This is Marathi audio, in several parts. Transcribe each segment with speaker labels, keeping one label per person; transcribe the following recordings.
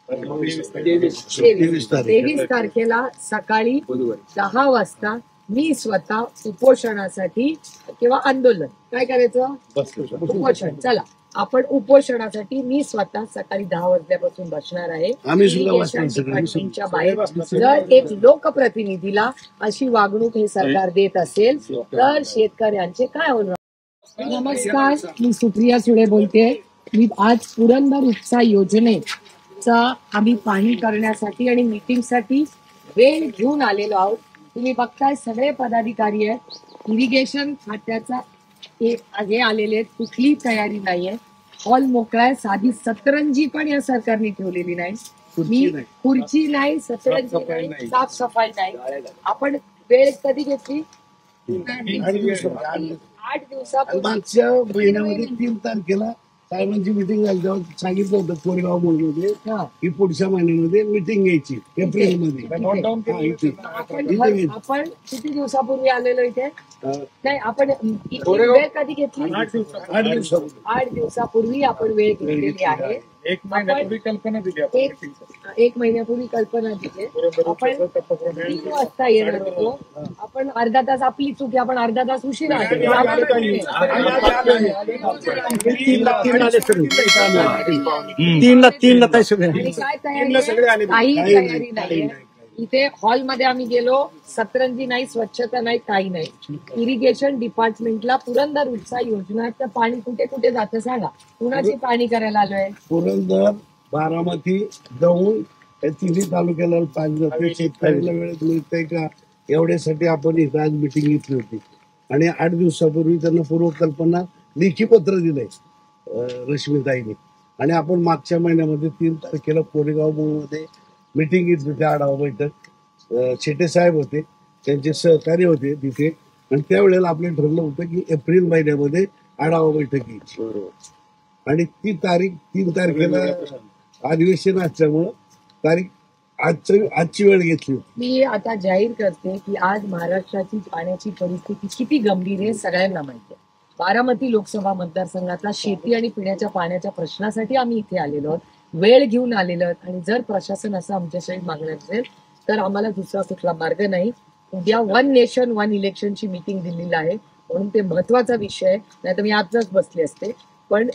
Speaker 1: 23 तारखेला सकाळी 10 वाजता मी स्वतः उपोषणासाठी किंवा आंदोलन काय करायचं उपोषण चला आपण उपोषणासाठी मी स्वतः सकाळी 10 वाजल्यापासून बसणार आहे डिपार्टमेंटच्या बाहेर जर एक लोकप्रतिनिधीला अशी वागणूक हे सरकार देत असेल तर शेतकऱ्यांचे काय होणार। नमस्कार, मी सुप्रिया सुळे बोलते। मी आज पुरंदर उपसा योजनेचा आम्ही पाहणी करण्यासाठी आणि मीटिंगसाठी वेळ घेऊन आलेलो आहोत। तुम्ही बघताय सगळे पदाधिकारी आहेत, इरिगेशन खात्याचा हे आलेले आहेत, कुठली तयारी नाहीये, हॉल मोकळा आहे, साधी सतरंजी पण या सरकारने ठेवलेली नाही, खुर्ची नाही, सतरंजी नाही, साफसफाई नाही। आपण वेळ कधी घेतली 8 दिवसापूर्वी
Speaker 2: मागच्या महिन्यामध्ये 3 तारखेला साहेबांची मिटिंग झाली तेव्हा सांगितलं होतं कोरेगाव मोडमध्ये की पुढच्या महिन्यामध्ये मिटिंग घ्यायची एप्रिलमध्ये।
Speaker 1: आपण किती दिवसापूर्वी आलेलो इथे नाही, आपण वेळ कधी घेतली 8 दिवसापूर्वी आपण वेळ घेतलेली आहे।
Speaker 3: 1 महिन्यापूर्वी कल्पना दिली आपण,
Speaker 1: 1 महिन्यापूर्वी कल्पना दिली। आपण 3 वाजता येणार होतो, आपण अर्धा तास, आपली चुकी, आपण अर्धा तास उशिरा आलो।
Speaker 2: तीनला
Speaker 1: काय तयारी नाही इथे हॉलमध्ये आम्ही गेलो, सतरंजी नाही, स्वच्छता नाही, काही नाही। इरिगेशन डिपार्टमेंटला पुरंदर उपसा योजनाचं पाणी कुठे कुठे जातं सांगा, कुणाची पाणी करायला आलोय?
Speaker 2: पुरंदर, बारामती, दौंड या तिन्ही तालुक्याला पाणी जाते। शेतकऱ्याला वेळेत मिळतंय का एवढ्यासाठी आपण इथं आज मिटिंग घेतली होती आणि 8 दिवसापूर्वी त्यांना पूर्वकल्पना लेखी पत्र दिलंय रश्मीताईने। आणि आपण मागच्या महिन्यामध्ये 3 तारखेला कोरेगाव मध्ये मीटिंग घेतली होती, आढावा बैठक। शेटे साहेब होते, त्यांचे सहकारी होते तिथे, आणि त्यावेळेला आपलं ठरलं होतं की एप्रिल महिन्यामध्ये आढावा बैठक घ्यायची। आणि ती तारीख 3 तारखेला अधिवेशन असल्यामुळं आजची वेळ घेतली।
Speaker 1: मी आता जाहीर करते की आज महाराष्ट्राची पाण्याची परिस्थिती किती गंभीर आहे सगळ्यांना माहिती आहे। बारामती लोकसभा मतदारसंघातला शेती आणि पिण्याच्या पाण्याच्या प्रश्नासाठी आम्ही इथे आलेलो आहोत, वेळ घेऊन आलेलो आहोत। आणि जर प्रशासन असं आमच्यासाठी मागणार असेल तर आम्हाला दुसरा कुठला मार्ग नाही। उद्या 1 नेशन 1 इलेक्शनची मीटिंग दिल्लीला आहे, म्हणून ते महत्वाचा विषय आहे, नाही तर मी आजच बसले असते। पण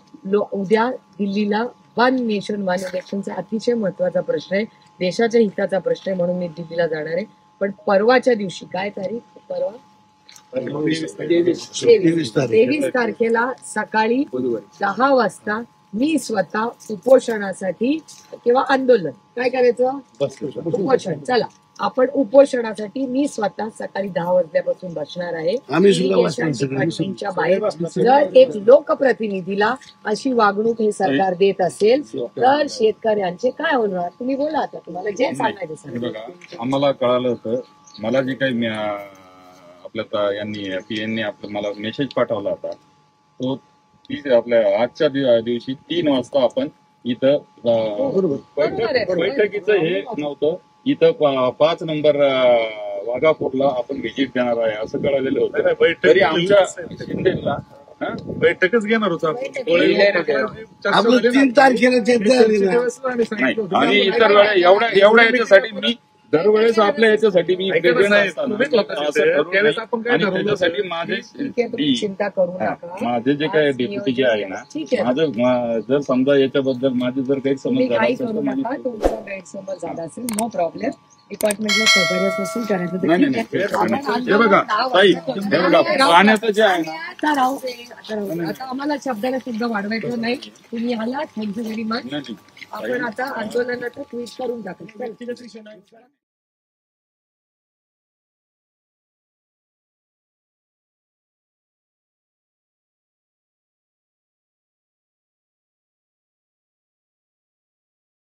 Speaker 1: उद्या दिल्लीला 1 नेशन 1 इलेक्शनचा अतिशय महत्वाचा प्रश्न आहे, देशाच्या हिताचा प्रश्न आहे, म्हणून मी दिल्लीला जाणार आहे। पण परवाच्या दिवशी काय तारीख, परवा 23 तारखेला सकाळी 10 वाजता मी स्वतः उपोषणासाठी किंवा आंदोलन काय करायचं उपोषण चला आपण उपोषणासाठी मी स्वतः सकाळी 10 वाजल्यापासून बसणार आहे डिपार्टमेंटच्या बाहेर जर एक लोकप्रतिनिधीला अशी वागणूक हे सरकार देत असेल तर शेतकऱ्यांचे काय होणार। तुम्ही बोला, आता तुम्हाला जे सांगायचं सांगा।
Speaker 3: आम्हाला कळालं होतं, मला जे काही आपल्या यांनी आपलं मला मेसेज पाठवला होता तो आपल्या आजच्या दिवशी 3 वाजता आपण इथं बैठकीचं हे नव्हतं, इथं 5 नंबर वाघापूरला आपण व्हिजिट देणार आहे असं कळलेलं होतं। तरी आमच्या शिंदेला बैठकच घेणार होतो
Speaker 2: आपलं 3 तारखेला
Speaker 3: आणि इतर वेळा एवढ्या याच्यासाठी मी दरवेळेस आपल्या याच्यासाठी मी त्याच्यासाठी माझे जे काही डेप्युटी जे आहे ना, माझं जर समजा याच्याबद्दल माझे जर काही समज
Speaker 1: झाला असेल नो प्रॉब्लेम, डिपार्टमेंटला सहकार्य करायचं।
Speaker 3: हे बघा ताई, हे बघा पाण्याचं जे आहे ना,
Speaker 1: आता आम्हाला शब्दाला सुद्धा वाढवायचं नाही। तुम्ही आला, थँक्यू व्हेरी मच। आपण आता आंदोलनाचं ट्विट करून टाकू।